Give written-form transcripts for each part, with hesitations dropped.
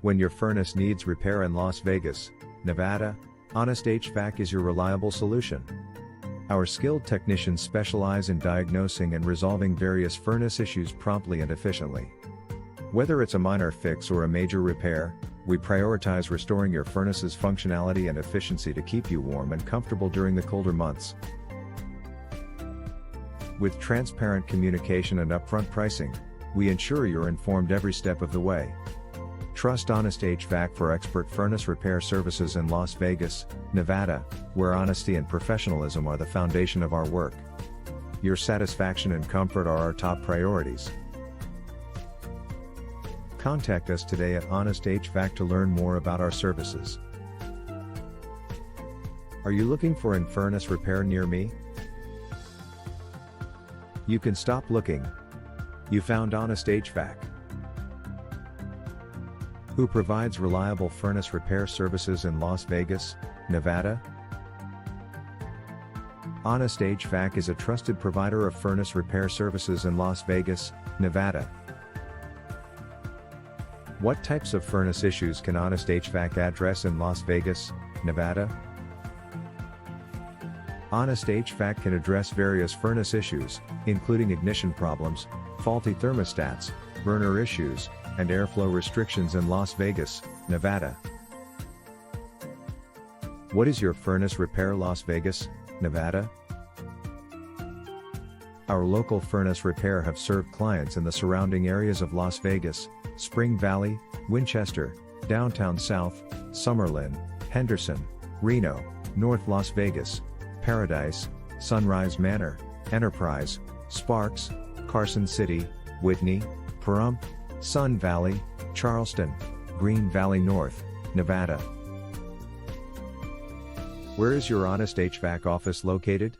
When your furnace needs repair in Las Vegas, Nevada, Honest HVAC is your reliable solution. Our skilled technicians specialize in diagnosing and resolving various furnace issues promptly and efficiently. Whether it's a minor fix or a major repair, we prioritize restoring your furnace's functionality and efficiency to keep you warm and comfortable during the colder months. With transparent communication and upfront pricing, we ensure you're informed every step of the way. Trust Honest HVAC for expert furnace repair services in Las Vegas, Nevada, where honesty and professionalism are the foundation of our work. Your satisfaction and comfort are our top priorities. Contact us today at Honest HVAC to learn more about our services. Are you looking for a furnace repair near me? You can stop looking. You found Honest HVAC, who provides reliable furnace repair services in Las Vegas, Nevada. Honest HVAC is a trusted provider of furnace repair services in Las Vegas, Nevada. What types of furnace issues can Honest HVAC address in Las Vegas, Nevada? Honest HVAC can address various furnace issues, including ignition problems, faulty thermostats, burner issues, and airflow restrictions in Las Vegas, Nevada. What is your furnace repair, Las Vegas, Nevada? Our local furnace repair have served clients in the surrounding areas of Las Vegas, Spring Valley, Winchester, Downtown South, Summerlin, Henderson, Reno, North Las Vegas, Paradise, Sunrise Manor, Enterprise, Sparks, Carson City, Whitney, Pahrump, Sun Valley, Charleston, Green Valley North, Nevada. Where is your Honest HVAC office located?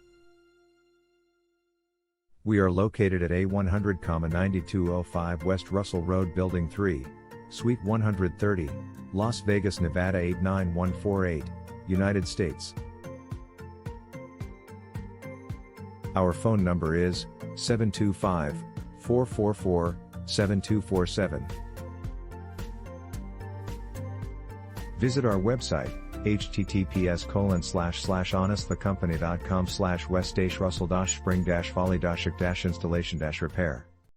We are located at A100,9205 West Russell Road, Building 3, Suite 130, Las Vegas, Nevada 89148, United States. Our phone number is 725-444-7247. Visit our website, https://honestthecompany.com/west-russell-spring-folly-installation-repair.